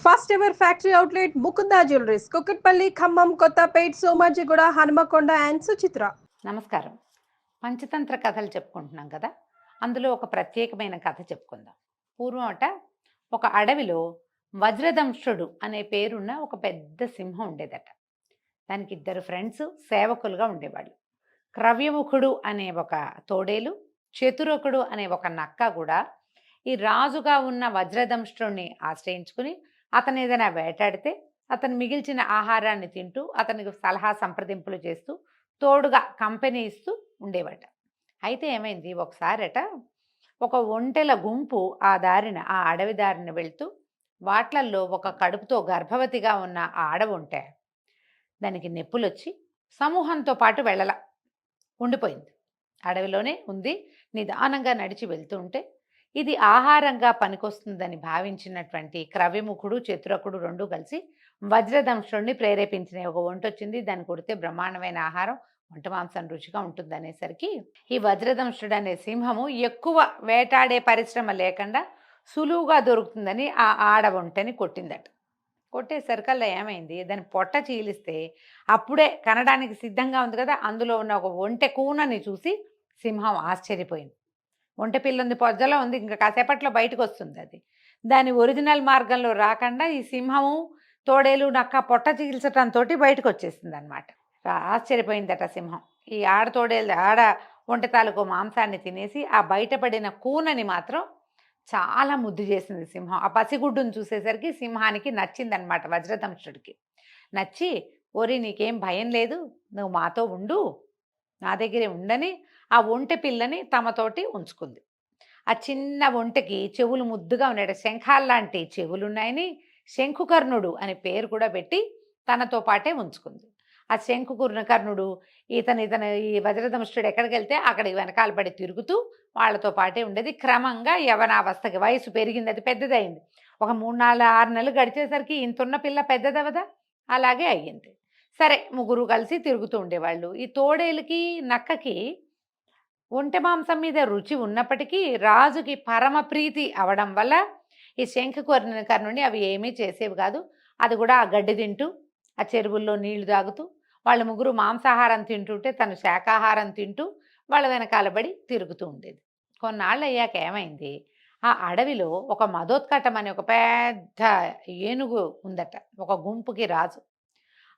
First ever factory outlet Mukunda jewelleries Kukatpally Khammam Kothapet Somajiguda Hanamkonda and Suchitra. నమస్కారం. పంచతంత్ర కథలు చెప్పుకుంటున్నాం కదా, అందులో ఒక ప్రత్యేకమైన కథ చెప్పుకుందాం. పూర్వం ఒక అడవిలో వజ్రదంష్ట్రుడు అనే పేరున్న ఒక పెద్ద సింహం ఉండేదట. దానికి ఇద్దరు ఫ్రెండ్స్ సేవకులుగా ఉండేవాళ్ళు. క్రవ్యముఖుడు అనే ఒక తోడేలు, చతురకుడు అనే ఒక నక్క కూడా ఈ రాజుగా ఉన్న వజ్రదంష్ట్రుడిని ఆశ్రయించుకుని అతను ఏదైనా వేటాడితే అతను మిగిల్చిన ఆహారాన్ని తింటూ అతనికి సలహా సంప్రదింపులు చేస్తూ తోడుగా కంపెనీ ఇస్తూ ఉండేవాట. అయితే ఏమైంది, ఒకసారట ఒక ఒంటెల గుంపు ఆ అడవి దారిన వెళ్తూ వాట్లల్లో ఒక కడుపుతో గర్భవతిగా ఉన్న ఆ ఆడవుంటే దానికి నొప్పులొచ్చి సమూహంతో పాటు వెళ్ళలా, ఉండిపోయింది. అడవిలోనే ఉంది. నిదానంగా నడిచి వెళ్తూ ఉంటే ఇది ఆహారంగా పనికొస్తుందని భావించినటువంటి క్రవ్యముఖుడు, చతురకుడు రెండూ కలిసి వజ్రదంష్ట్రుడిని ప్రేరేపించిన ఒక ఒంట వచ్చింది. దాన్ని కొడితే బ్రహ్మాండమైన ఆహారం, వంట మాంసం రుచిగా ఉంటుందనేసరికి ఈ వజ్రదంష్ట్రుడు అనే సింహము ఎక్కువ వేటాడే పరిశ్రమ లేకుండా సులువుగా దొరుకుతుందని ఆ ఆడ ఒంటని కొట్టిందట. కొట్టేసరికల్లా ఏమైంది, దాని పొట్ట చీలిస్తే అప్పుడే కనడానికి సిద్ధంగా ఉంది కదా, అందులో ఉన్న ఒక ఒంటె కూనని చూసి సింహం ఆశ్చర్యపోయింది. ఒంటె పిల్ల ఉంది, పొజ్జలో ఉంది, ఇంకా కాసేపట్లో బయటకు వస్తుంది. అది దాని ఒరిజినల్ మార్గంలో రాకుండా ఈ సింహము, తోడేలు, నక్క పొట్ట చీల్చటంతో బయటకు వచ్చేసింది అనమాట. ఆశ్చర్యపోయిందట సింహం. ఈ ఆడ ఒంటె తాలూకు మాంసాన్ని తినేసి ఆ బయటపడిన కూనని మాత్రం చాలా ముద్దు చేసింది సింహం. ఆ పసిగుడ్డును చూసేసరికి సింహానికి నచ్చిందనమాట, వజ్రదంష్ట్రుడికి నచ్చి, ఓరి నీకేం భయం లేదు, నువ్వు మాతో ఉండు, నా దగ్గరే ఉండని ఆ ఒంటె పిల్లని తమతోటి ఉంచుకుంది. ఆ చిన్న ఒంటెకి చెవులు ముద్దుగా ఉన్నాయి, శంఖాల్లాంటి చెవులున్నాయని శంఖుకర్ణుడు అనే పేరు కూడా పెట్టి తనతో పాటే ఉంచుకుంది. ఆ శంఖుకర్ణుడు ఈ వజ్రదంష్ట్రుడు ఎక్కడికి వెళ్తే అక్కడికి వెనకాల పడి తిరుగుతూ వాళ్ళతో పాటే ఉండేది. క్రమంగా యవనావస్థకి వయసు పెరిగింది, అది పెద్దదైంది. ఒక 3-4-6 నెలలు గడిచేసరికి ఇంతున్న పిల్ల పెద్దదవదా, అలాగే అయ్యింది. సరే, ముగ్గురు కలిసి తిరుగుతూ ఉండేవాళ్ళు. ఈ తోడేలుకి, నక్కకి ఒంటె మాంసం మీద రుచి ఉన్నప్పటికీ రాజుకి పరమ ప్రీతి అవడం వల్ల ఈ శంఖకర్ణుని అవి ఏమీ చేసేవి కాదు. అది కూడా ఆ గడ్డి తింటూ, ఆ చెరువుల్లో నీళ్లు తాగుతూ, వాళ్ళ ముగ్గురు మాంసాహారం తింటుంటే తను శాకాహారం తింటూ వాళ్ళ వెనకాలబడి తిరుగుతూ ఉండేది. కొన్నాళ్ళు అయ్యాక ఏమైంది, ఆ అడవిలో ఒక మదోత్కటం అనే ఒక పెద్ద ఏనుగు ఉందట, ఒక గుంపుకి రాజు.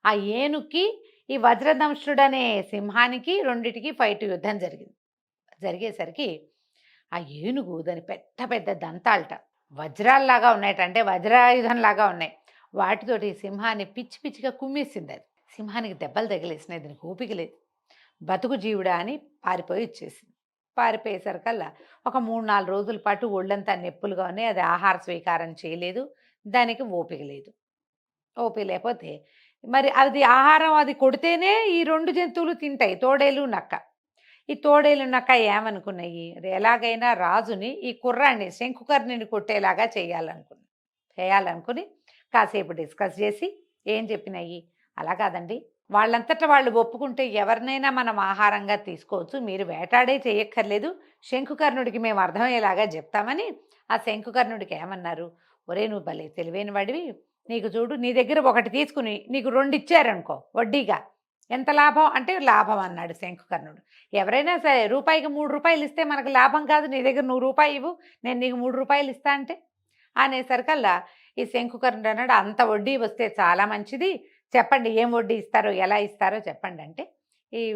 ఆ ఏనుగుకి ఈ వజ్రదంష్ట్రుడనే సింహానికి రెండిటికి యుద్ధం జరిగేసరికి ఆ ఏనుగు దాని పెద్ద పెద్ద దంతాలట వజ్రాల్లాగా ఉన్నాయట, అంటే వజ్రాయుధంలాగా ఉన్నాయి. వాటితోటి సింహాన్ని పిచ్చి పిచ్చిగా కుమ్మేసింది. అది సింహానికి దెబ్బలు తగిలేసినాయి, దానికి ఓపిక లేదు. బతుకు జీవుడా అని పారిపోయి వచ్చేసింది. పారిపోయేసరికల్లా ఒక 3-4 రోజుల పాటు ఒళ్ళంతా నొప్పులుగా ఉన్నాయి. అది ఆహార స్వీకారం చేయలేదు, దానికి ఓపిక లేదు. ఓపిక లేకపోతే మరి అది ఆహారం అది కొడితేనే ఈ 2 జంతువులు తింటాయి, తోడేలు, నక్క. ఈ తోడేలు, నక్క ఏమనుకున్నాయి, ఎలాగైనా రాజుని ఈ కుర్రాన్ని శంఖుకర్ణిని కొట్టేలాగా చేయాలనుకుని కాసేపు డిస్కస్ చేసి ఏం చెప్పినాయి, అలా కాదండి, వాళ్ళంతటా వాళ్ళు ఒప్పుకుంటే ఎవరినైనా మనం ఆహారంగా తీసుకోవచ్చు, మీరు వేటాడే చేయక్కర్లేదు, శంఖుకర్ణుడికి మేము అర్థమయ్యేలాగా చెప్తామని ఆ శంఖుకర్ణుడికి ఏమన్నారు, ఒరే నువ్వు భలే తెలివైన వాడివి, నీకు చూడు, నీ దగ్గర ఒకటి తీసుకుని నీకు 2 ఇచ్చారనుకో వడ్డీగా, ఎంత లాభం అంటే లాభం అన్నాడు శంఖుకర్ణుడు. ఎవరైనా సరే రూపాయికి 3 రూపాయలు ఇస్తే మనకు లాభం కాదు, నీ దగ్గర 100 రూపాయలు ఇవ్వు, నేను నీకు 3 రూపాయలు ఇస్తా అంటే అనేసరికల్లా ఈ శంఖుకర్ణుడు అన్నాడు, అంత వడ్డీ వస్తే చాలా మంచిది, చెప్పండి ఏం వడ్డీ ఇస్తారో, ఎలా ఇస్తారో చెప్పండి అంటే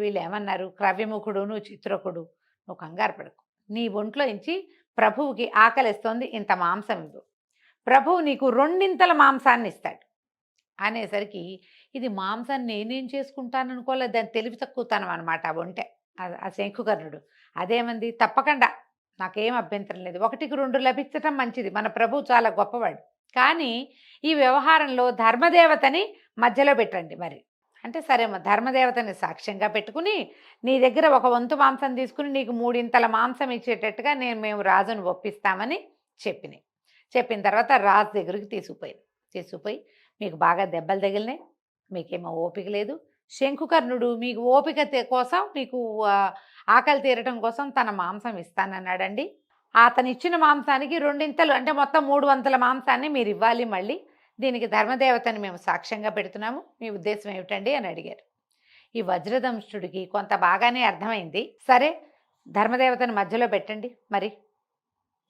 వీళ్ళు ఏమన్నారు, క్రవ్యముఖుడును, చిత్రకుడు, నువ్వు కంగారు పడకు, నీ ఒంట్లో నుంచి ప్రభువుకి ఆకలిస్తోంది, ఇంత మాంసం ఇవ్వు, ప్రభువు నీకు 2 మాంసాన్ని ఇస్తాడు అనేసరికి ఇది మాంసం నేనేం చేసుకుంటాను అనుకోలేదు, దాన్ని తెలివి తక్కువతనం అనమాట ఆ ఒంటె, ఆ శంఖుకర్ణుడు. అదేమంది, తప్పకుండా నాకేం అభ్యంతరం లేదు, 1కి 2 లభించటం మంచిది, మన ప్రభువు చాలా గొప్పవాడు, కానీ ఈ వ్యవహారంలో ధర్మదేవతని మధ్యలో పెట్టండి మరి అంటే, సరే ధర్మదేవతని సాక్ష్యంగా పెట్టుకుని నీ దగ్గర 1 వంతు మాంసం తీసుకుని నీకు 3 మాంసం ఇచ్చేటట్టుగా మేము రాజును ఒప్పిస్తామని చెప్పిన తర్వాత రాజు దగ్గరికి తీసుకుపోయి మీకు బాగా దెబ్బలు తగిలినాయి, మీకేమో ఓపిక లేదు, శంఖుకర్ణుడు మీకు ఓపిక కోసం, మీకు ఆకలి తీరటం కోసం తన మాంసం ఇస్తానన్నాడండి. అతను ఇచ్చిన మాంసానికి 2 అంటే మొత్తం 3 వంతుల మాంసాన్ని మీరు ఇవ్వాలి, మళ్ళీ దీనికి ధర్మదేవతని మేము సాక్ష్యంగా పెడుతున్నాము, మీ ఉద్దేశం ఏమిటండి అని అడిగారు. ఈ వజ్రదంష్టుడికి కొంత బాగానే అర్థమైంది. సరే, ధర్మదేవతని మధ్యలో పెట్టండి, మరి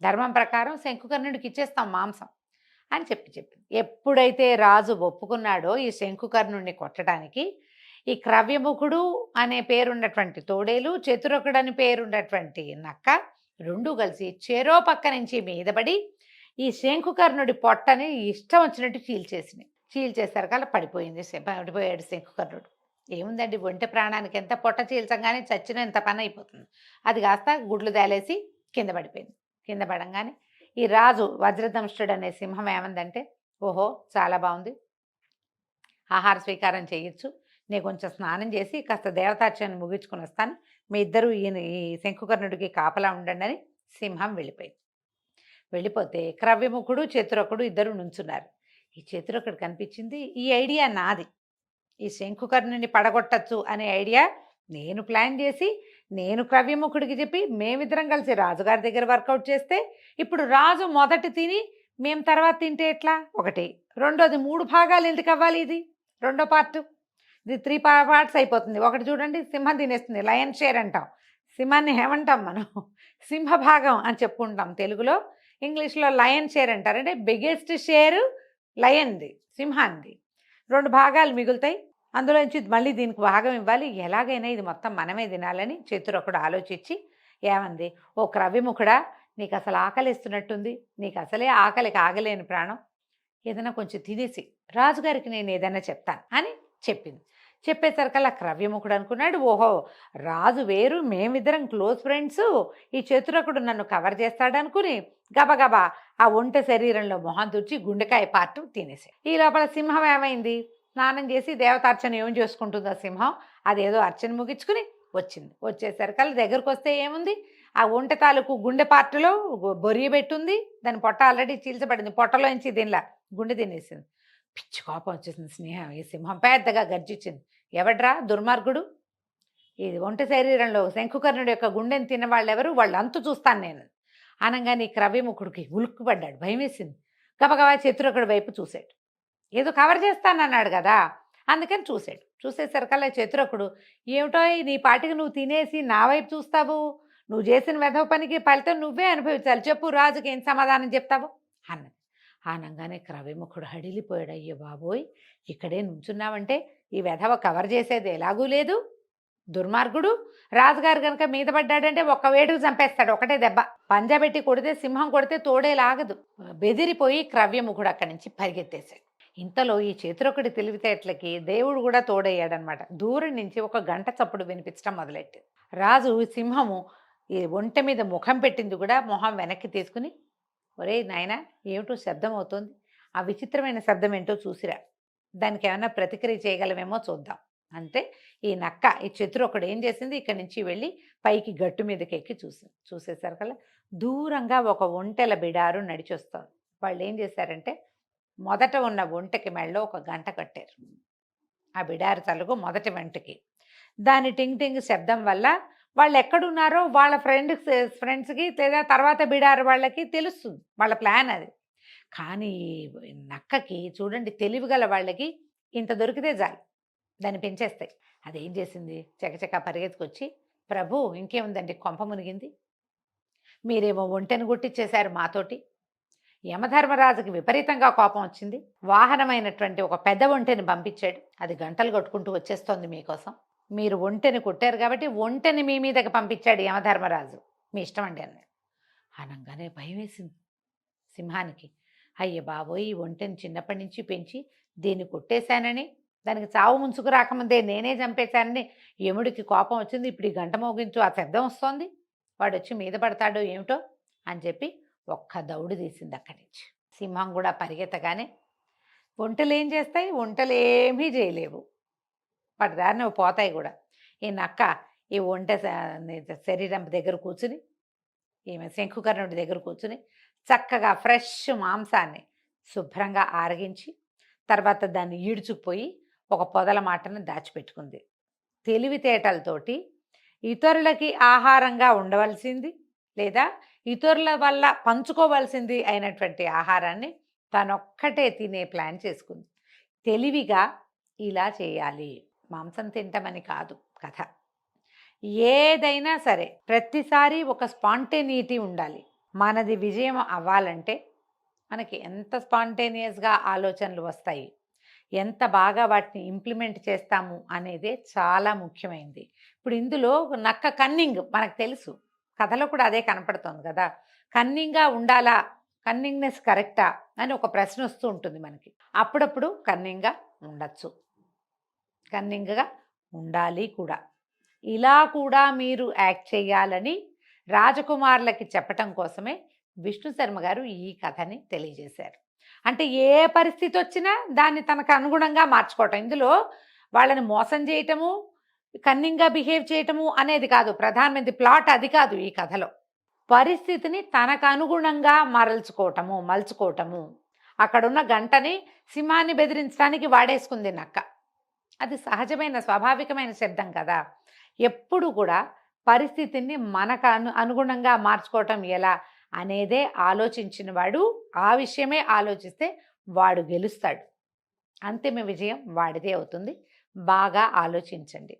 ధర్మం ప్రకారం శంకుకర్ణుడికి ఇచ్చేస్తాం మాంసం అని చెప్పింది. ఎప్పుడైతే రాజు ఒప్పుకున్నాడో ఈ శంకుకర్ణుడిని కొట్టడానికి, ఈ క్రవ్యముఖుడు అనే పేరున్నటువంటి తోడేలు, చతురకుడు అని పేరున్నటువంటి నక్క రెండు కలిసి చెరో పక్క నుంచి మీదపడి ఈ శంకుకర్ణుడి పొట్టని ఇష్టం వచ్చినట్టు చీల్చేసరికల్లా పడిపోయాడు శంకుకర్ణుడు. ఏముందండి, ఒంటె ప్రాణానికి ఎంత, పొట్ట చీల్చంగానే చచ్చినంత పని అయిపోతుంది. అది కాస్త గుడ్లు తేలేసి కింద పడిపోయింది. కింద పడంగానే ఈ రాజు వజ్రదంష్టుడు అనే సింహం ఏమందంటే, ఓహో చాలా బాగుంది, ఆహార స్వీకారం చేయొచ్చు, నేను కొంచెం స్నానం చేసి కాస్త దేవతార్చనను ముగించుకొని వస్తాను, మీ ఇద్దరు ఈ శంకుకర్ణుడికి కాపలా ఉండండి అని సింహం వెళ్ళిపోతే క్రవ్యముఖుడు చతురకుడు ఇద్దరు నుంచున్నారు. ఈ చతురకుడు కనిపించింది, ఈ ఐడియా నాది, ఈ శంకుకర్ణుని పడగొట్టచ్చు అనే ఐడియా నేను ప్లాన్ చేసి నేను క్రవ్యముఖుడికి చెప్పి మేమిద్దరం కలిసి రాజుగారి దగ్గర వర్కౌట్ చేస్తే, ఇప్పుడు రాజు మొదటి తిని మేము తర్వాత తింటే ఎట్లా? ఒకటి. రెండోది, 3 భాగాలు ఎందుకు అవ్వాలి? ఇది రెండో పార్ట్, ఇది 3 పార్ట్స్ అయిపోతుంది. ఒకటి చూడండి, సింహం తినేస్తుంది, లయన్ షేర్ అంటాం. సింహాన్ని ఏమంటాం మనం? సింహభాగం అని చెప్పుకుంటాం తెలుగులో. ఇంగ్లీష్లో లయన్ షేర్ అంటారు. అంటే బిగ్గెస్ట్ షేరు లయన్ది, సింహాన్ని. 2 భాగాలు మిగులుతాయి, అందులోంచి మళ్ళీ దీనికి భాగం ఇవ్వాలి, ఎలాగైనా ఇది మొత్తం మనమే తినాలని చతురకుడు ఆలోచించి ఏమంది, ఓ క్రవ్యముఖుడా, నీకు అసలు ఆకలిస్తున్నట్టుంది, నీకు అసలే ఆకలికి ఆగలేని ప్రాణం, ఏదైనా కొంచెం తినేసి రాజుగారికి నేను ఏదైనా చెప్తాను అని చెప్పింది. చెప్పేసరికల్లా క్రవ్యముఖుడు అనుకున్నాడు, ఓహో రాజు వేరు, మేమిద్దరం క్లోజ్ ఫ్రెండ్స్, ఈ చతురకుడు నన్ను కవర్ చేస్తాడనుకుని గబగబా ఆ ఒంటె శరీరంలో మొహం తుడిచి గుండెకాయ పార్టు తినేసాడు. ఈ లోపల సింహం ఏమైంది, స్నానం చేసి దేవతార్చన ఏం చేసుకుంటుందో సింహం, అదేదో అర్చన ముగించుకుని వచ్చేసరికల్లా దగ్గరకు వస్తే ఏముంది, ఆ ఒంటె తాలూకు గుండె పార్టులో బొరియ పెట్టుంది, దాని పొట్ట ఆల్రెడీ చీల్చబడింది, పొట్టలోంచి దీనిలా గుండె తినేసింది. పిచ్చి కోపం వచ్చేసింది స్నేహం. ఈ సింహం పెద్దగా గర్జించింది, ఎవడ్రా దుర్మార్గుడు, ఇది ఒంటె శరీరంలో శంకుకర్ణుడి యొక్క గుండెని తిన్నవాళ్ళు ఎవరు, వాళ్ళు అంతు చూస్తాను నేను అనగానే క్రవ్యముఖుడికి ఉలుక్కుపడ్డాడు, భయం వేసింది. గబగబా చతురకుడి వైపు చూశాడు, ఏదో కవర్ చేస్తానన్నాడు కదా, అందుకని చూసేసరికల్లా చతురకుడు, ఏమిటో నీ పాటికి నువ్వు తినేసి నా వైపు చూస్తావు, నువ్వు చేసిన వెధవ పనికి ఫలితం నువ్వే అనుభవించాలి, చెప్పు రాజుకి ఏం సమాధానం చెప్తావు అన్నది. ఆనంగానే క్రవ్యముఖుడు హడిలిపోయాడు, అయ్యో బాబోయ్, ఇక్కడే నుంచున్నావంటే ఈ వెధవ కవర్ చేసేది ఎలాగూ లేదు, దుర్మార్గుడు, రాజుగారు కనుక మీద పడ్డాడంటే ఒక్క వేడుకు చంపేస్తాడు, ఒకటే దెబ్బ, పంజాబెట్టి కొడితే సింహం కొడితే తోడేలాగదు. బెదిరిపోయి క్రవ్యముఖుడు అక్కడి నుంచి పరిగెత్తేశాడు. ఇంతలో ఈ చతురకుడి తెలివితేటలకి దేవుడు కూడా తోడయ్యాడనమాట. దూరం నుంచి ఒక గంట చప్పుడు వినిపించడం మొదలెట్టింది. రాజు సింహము ఈ ఒంటె మీద ముఖం పెట్టింది కూడా మొహం వెనక్కి తీసుకుని, ఒరే నాయనా, ఏమిటో శబ్దం అవుతుంది, ఆ విచిత్రమైన శబ్దం ఏంటో చూసిరా, దానికి ఏమైనా ప్రతిక్రియ చేయగలమేమో చూద్దాం అంటే ఈ నక్క, ఈ చతురకుడు ఏం చేసింది, ఇక్కడి నుంచి వెళ్ళి పైకి గట్టు మీదకి ఎక్కి చూసేసరికల్లా దూరంగా ఒక ఒంటెల బిడారు నడిచొస్తుంది. వాళ్ళు ఏం చేశారంటే మొదట ఉన్న ఒంటెకి మెళ్ళలో ఒక గంట కట్టారు, ఆ బిడారు తలుగు మొదటి వెంటకి. దాని టింగ్ టింగ్ శబ్దం వల్ల వాళ్ళు ఎక్కడున్నారో వాళ్ళ ఫ్రెండ్స్కి లేదా తర్వాత బిడారు వాళ్ళకి తెలుస్తుంది, వాళ్ళ ప్లాన్ అది. కానీ నక్కకి చూడండి, తెలివిగల వాళ్ళకి ఇంత దొరికితే చాలు, దాన్ని పెంచేస్తాయి. అదేం చేసింది, చకచక పరిగెత్తుకొచ్చి, ప్రభు ఇంకేముందండి, కొంప మునిగింది, మీరేమో ఒంటెను గుట్టిచ్చేశారు మాతోటి, యమధర్మరాజుకి విపరీతంగా కోపం వచ్చింది, వాహనమైనటువంటి ఒక పెద్ద ఒంటెని పంపించాడు, అది గంటలు కొట్టుకుంటూ వచ్చేస్తోంది మీకోసం, మీరు ఒంటెని కొట్టారు కాబట్టి ఒంటెని మీ మీదకి పంపించాడు యమధర్మరాజు, మీ ఇష్టం అండి అన్నాడు. అనగానే భయం వేసింది సింహానికి, అయ్య బాబోయ్, ఈ ఒంటెని చిన్నప్పటి నుంచి పెంచి దీన్ని కొట్టేశానని, దానికి చావు ముంచుకు రాకముందే నేనే చంపేశానని యముడికి కోపం వచ్చింది, ఇప్పుడు ఈ గంట మోగించు ఆ శబ్దం వస్తోంది, వాడు వచ్చి మీద పడతాడో ఏమిటో అని చెప్పి ఒక్క దౌడు తీసింది అక్కడి నుంచి. సింహం కూడా పరిగెత్తగానే, ఒంటెలు ఏం చేస్తాయి, ఒంటెలు ఏమీ చేయలేవు, వాటి దారిని పోతాయి కూడా. ఈ నక్క ఈ ఒంటె శరీరం దగ్గర కూర్చుని, ఈమె శంకుకర్ణుడి దగ్గర కూర్చుని చక్కగా ఫ్రెష్ మాంసాన్ని శుభ్రంగా ఆరగించి తర్వాత దాన్ని ఈడ్చుకుపోయి ఒక పొదల మాటను దాచిపెట్టుకుంది. తెలివితేటలతోటి ఇతరులకి ఆహారంగా ఉండవలసింది లేదా ఇతరుల వల్ల పంచుకోవాల్సింది అయినటువంటి ఆహారాన్ని తనొక్కటే తినే ప్లాన్ చేసుకుంది. తెలివిగా ఇలా చేయాలి. మాంసం తింటామని కాదు కథ. ఏదైనా సరే ప్రతిసారి ఒక స్పాంటేనిటీ ఉండాలి. మనది విజయం అవ్వాలంటే మనకి ఎంత స్పాంటేనియస్‌గా ఆలోచనలు వస్తాయి, ఎంత బాగా వాటిని ఇంప్లిమెంట్ చేస్తాము అనేదే చాలా ముఖ్యమైనది. ఇప్పుడు ఇందులో నక్క కన్నింగ్ మనకు తెలుసు. కథలో కూడా అదే కనపడుతోంది కదా! కన్నింగ్‌గా ఉండాలా? కన్నింగ్‌నెస్ కరెక్టా? అని ఒక ప్రశ్న వస్తూ ఉంటుంది మనకి. అప్పుడప్పుడు కన్నింగ్‌గా ఉండొచ్చు. కన్నింగ్‌గా ఉండాలి కూడా. ఇలా కూడా మీరు యాక్ట్ చేయాలని రాజకుమారులకి చెప్పటం కోసమే విష్ణు శర్మ గారు ఈ కథని తెలియజేశారు. అంటే ఏ పరిస్థితి వచ్చినా దాన్ని తనకు అనుగుణంగా మార్చుకోవటం. ఇందులో వాళ్ళని మోసం చేయటము, కన్నింగ్‌గా బిహేవ్ చేయటము అనేది కాదు. ప్రధానమైనది ప్లాట్ అది కాదు ఈ కథలో. పరిస్థితిని తనకు అనుగుణంగా మలుచుకోవటము. అక్కడున్న గంటని సింహాన్ని బెదిరించడానికి వాడేసుకుంది నక్క. అది సహజమైన స్వాభావికమైన శబ్దం కదా! ఎప్పుడు కూడా పరిస్థితిని మనకు అనుగుణంగా మార్చుకోవటం ఎలా అనేదే ఆలోచించిన వాడు, ఆ విషయమే ఆలోచిస్తే వాడు గెలుస్తాడు. అంతిమ విజయం వాడిదే అవుతుంది. బాగా ఆలోచించండి.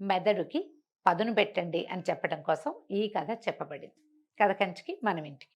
మెదడుకి పదును పెట్టండి అని చెప్పడం కోసం ఈ కథ చెప్పబడింది. కథ కంచికి మనం ఇంటికి.